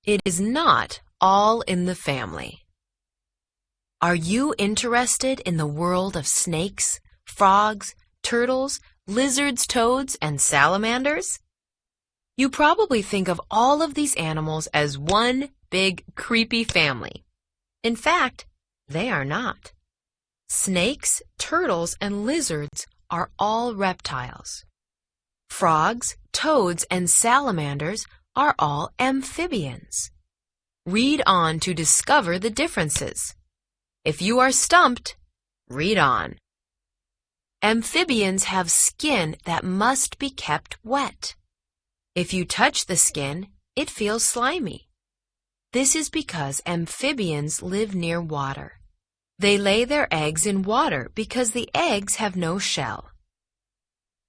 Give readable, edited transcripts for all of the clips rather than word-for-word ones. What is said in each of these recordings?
It is not all in the family. Are you interested in the world of snakes, frogs, turtles, lizards, toads, and salamanders? You probably think of all of these animals as one big creepy family. In fact, they are not. Snakes, turtles, and lizards are all reptiles. Frogs, toads, and salamanders are all amphibians. Read on to discover the differences. If you are stumped, read on. Amphibians have skin that must be kept wet. If you touch the skin, it feels slimy. This is because amphibians live near water. They lay their eggs in water because the eggs have no shell.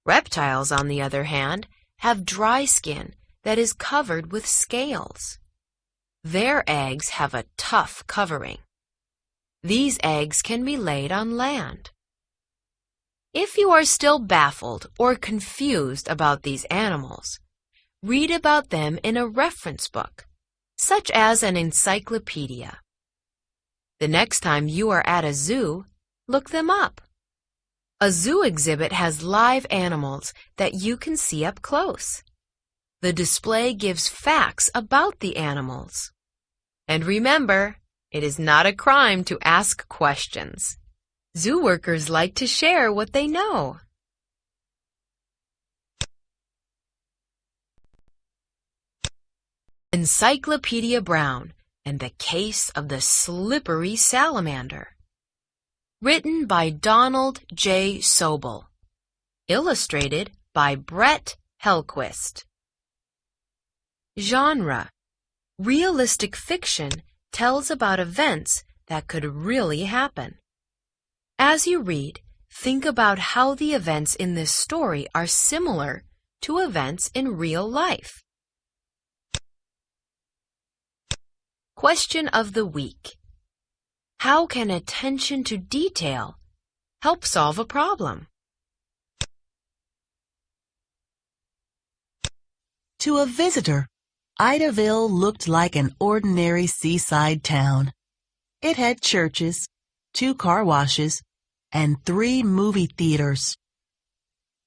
Reptiles, on the other hand, have dry skin that is covered with scales. Their eggs have a tough covering. These eggs can be laid on land. If you are still baffled or confused about these animals, read about them in a reference book, such as an encyclopedia. The next time you are at a zoo, look them up. A zoo exhibit has live animals that you can see up close. The display gives facts about the animals. And remember, it is not a crime to ask questions. Zoo workers like to share what they know. Encyclopedia Brown and the Case of the Slippery Salamander. Written by Donald J. Sobel. Illustrated by Brett Hellquist. Genre: realistic fiction tells about events that could really happen. As you read, think about how the events in this story are similar to events in real life. Question of the week: how can attention to detail help solve a problem? To a visitor, Idaville looked like an ordinary seaside town. It had churches, 2 car washes, and 3 movie theaters.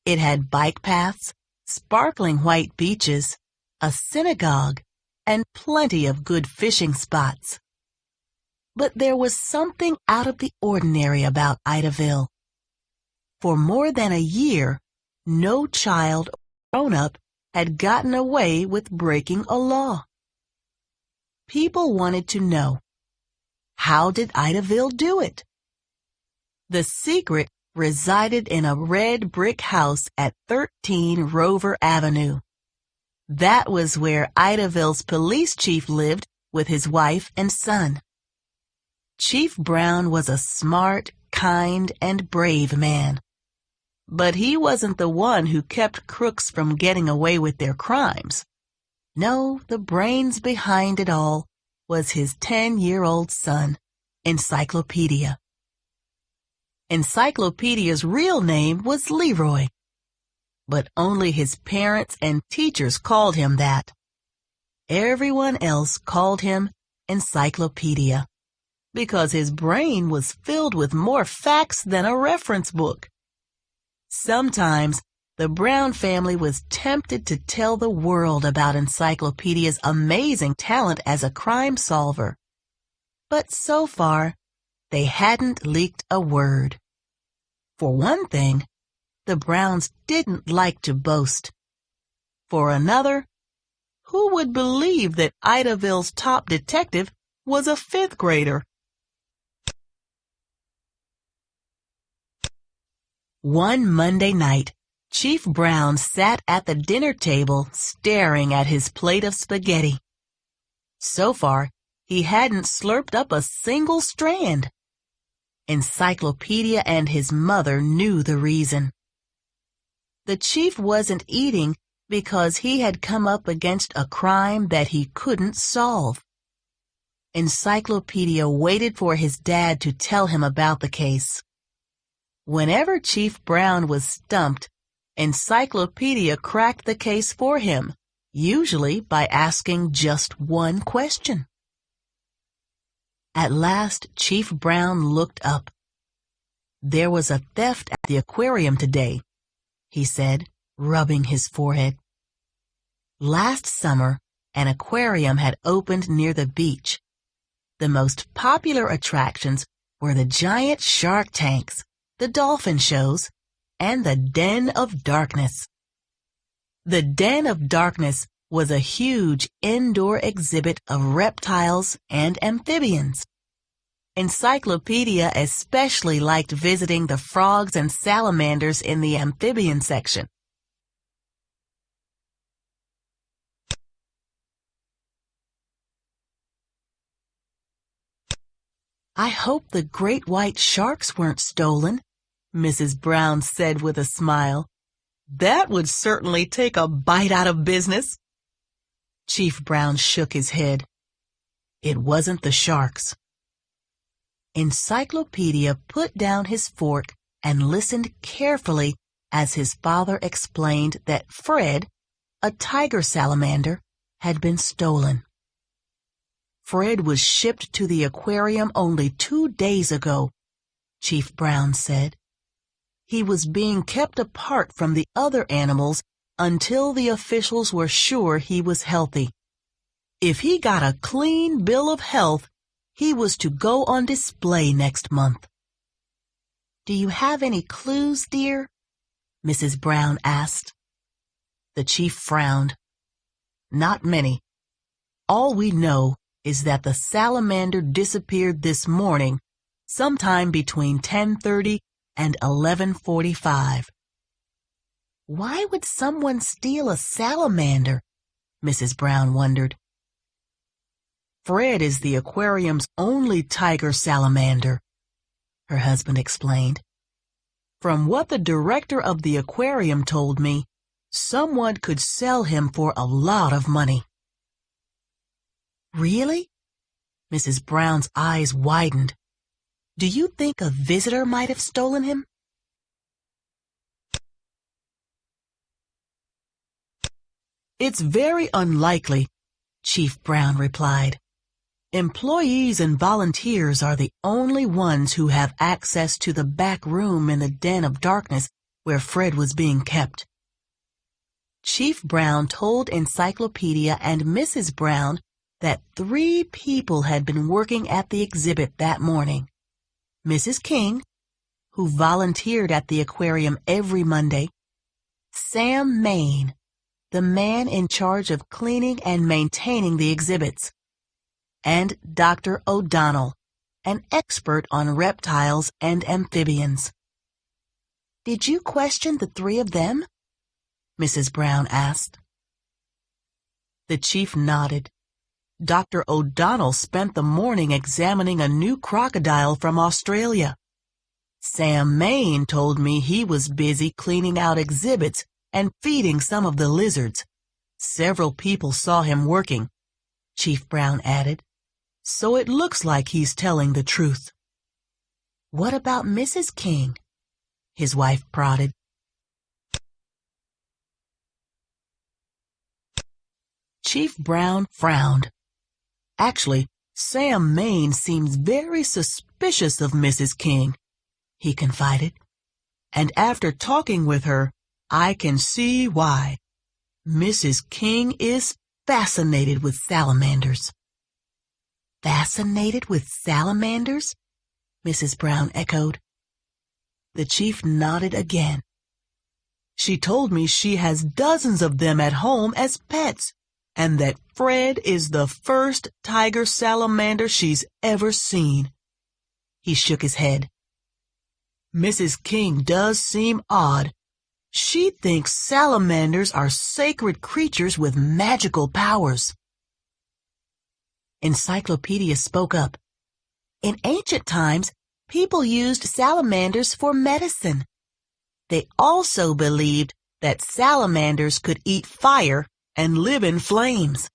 It had bike paths, sparkling white beaches, a synagogue, and plenty of good fishing spots. But there was something out of the ordinary about Idaville. For more than a year, no child or grown-up had gotten away with breaking a law. People wanted to know, how did Idaville do it? The secret resided in a red brick house at 13 Rover Avenue. That was where Idaville's police chief lived with his wife and son. Chief Brown was a smart, kind, and brave man. But he wasn't the one who kept crooks from getting away with their crimes. No, the brains behind it all was his 10-year-old son, Encyclopedia. Encyclopedia's real name was Leroy, but only his parents and teachers called him that. Everyone else called him Encyclopedia, because his brain was filled with more facts than a reference book. Sometimes the Brown family was tempted to tell the world about Encyclopedia's amazing talent as a crime solver. But so far, they hadn't leaked a word. For one thing, the Browns didn't like to boast. For another, who would believe that Idaville's top detective was a 5th grader? One Monday night, Chief Brown sat at the dinner table staring at his plate of spaghetti. So far, he hadn't slurped up a single strand. Encyclopedia and his mother knew the reason. The chief wasn't eating because he had come up against a crime that he couldn't solve. Encyclopedia waited for his dad to tell him about the case. Whenever Chief Brown was stumped, Encyclopedia cracked the case for him, usually by asking just one question. At last, Chief Brown looked up. "There was a theft at the aquarium today," he said, rubbing his forehead. Last summer, an aquarium had opened near the beach. The most popular attractions were the giant shark tanks, the dolphin shows, and the Den of Darkness. The Den of Darkness was a huge indoor exhibit of reptiles and amphibians. Encyclopedia especially liked visiting the frogs and salamanders in the amphibian section. "I hope the great white sharks weren't stolen," Mrs. Brown said with a smile. "That would certainly take a bite out of business." Chief Brown shook his head. "It wasn't the sharks." Encyclopedia put down his fork and listened carefully as his father explained that Fred, a tiger salamander, had been stolen. "Fred was shipped to the aquarium only 2 days ago," Chief Brown said. "He was being kept apart from the other animals until the officials were sure he was healthy. If he got a clean bill of health, he was to go on display next month." "Do you have any clues, dear?" Mrs. Brown asked. The chief frowned. "Not many. All we know is that the salamander disappeared this morning, sometime between 10:30 and 11:45. "Why would someone steal a salamander?" Mrs. Brown wondered. "Fred is the aquarium's only tiger salamander," her husband explained. "From what the director of the aquarium told me, someone could sell him for a lot of money." "Really?" Mrs. Brown's eyes widened. "Do you think a visitor might have stolen him?" "It's very unlikely," Chief Brown replied. "Employees and volunteers are the only ones who have access to the back room in the Den of Darkness where Fred was being kept." Chief Brown told Encyclopedia and Mrs. Brown that 3 people had been working at the exhibit that morning. Mrs. King, who volunteered at the aquarium every Monday, Sam Main, the man in charge of cleaning and maintaining the exhibits, and Dr. O'Donnell, an expert on reptiles and amphibians. "Did you question the 3 of them?" Mrs. Brown asked. The chief nodded. Dr. O'Donnell spent the morning examining a new crocodile from Australia. Sam Main told me he was busy cleaning out exhibits and feeding some of the lizards. Several people saw him working," Chief Brown added, "so it looks like he's telling the truth." "What about Mrs. King?" his wife prodded. Chief Brown frowned. "Actually, Sam Main seems very suspicious of Mrs. King," he confided. "And after talking with her, I can see why. Mrs. King is fascinated with salamanders." "Fascinated with salamanders?" Mrs. Brown echoed. The chief nodded again. "She told me she has dozens of them at home as pets, and that Fred is the first tiger salamander she's ever seen." He shook his head. "Mrs. King does seem odd. She thinks salamanders are sacred creatures with magical powers." Encyclopedia spoke up. "In ancient times, people used salamanders for medicine. They also believed that salamanders could eat fire and live in flames."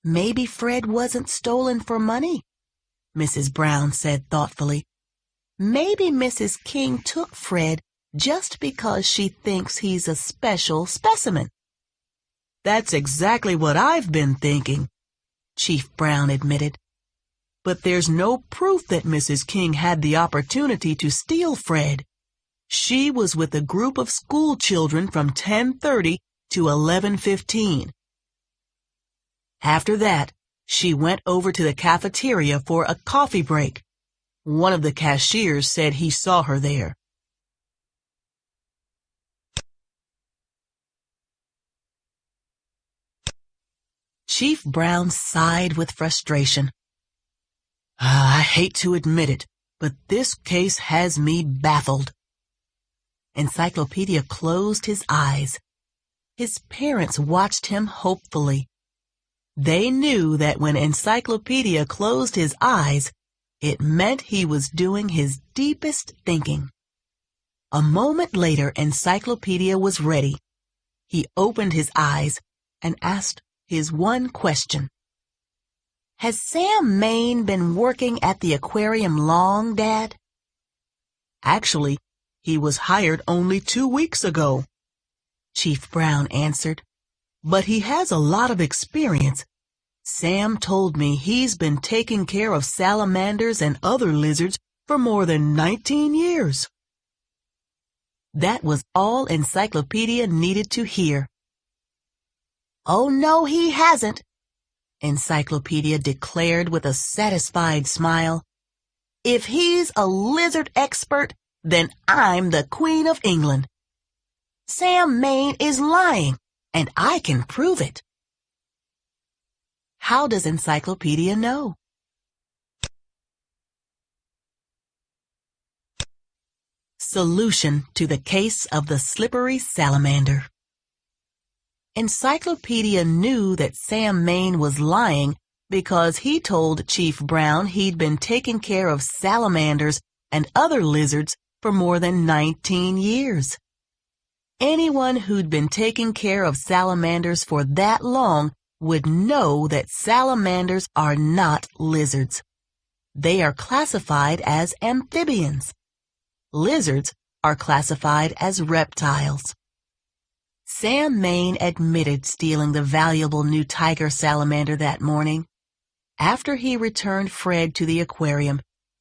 "Maybe Fred wasn't stolen for money," Mrs. Brown said thoughtfully. "Maybe Mrs. King took Fred just because she thinks he's a special specimen." That's exactly what I've been thinking, Chief Brown admitted. But there's no proof that Mrs. King had the opportunity to steal Fred. She was with a group of school children from 10:30 to 11:15. After that, she went over to the cafeteria for a coffee break. One of the cashiers said he saw her there. Chief Brown sighed with frustration. I hate to admit it, but this case has me baffled. Encyclopedia closed his eyes. His parents watched him hopefully. They knew that when Encyclopedia closed his eyes, it meant he was doing his deepest thinking. A moment later, Encyclopedia was ready. He opened his eyes and asked his one question. Has Sam Main been working at the aquarium long, Dad? Actually, he was hired only 2 weeks ago, Chief Brown answered. But he has a lot of experience. Sam told me he's been taking care of salamanders and other lizards for more than 19 years. That was all Encyclopedia needed to hear. Oh, no, he hasn't, Encyclopedia declared with a satisfied smile. If he's a lizard expert, then I'm the Queen of England. Sam Main is lying, and I can prove it. How does Encyclopedia know? Solution to the case of the slippery salamander. Encyclopedia knew that Sam Main was lying because he told Chief Brown he'd been taking care of salamanders and other lizards for more than 19 years. Anyone who'd been taking care of salamanders for that long would know that salamanders are not lizards. They are classified as amphibians. Lizards are classified as reptiles. Sam Main admitted stealing the valuable new tiger salamander that morning. After he returned Fred to the aquarium,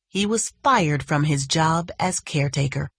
he was fired from his job as caretaker.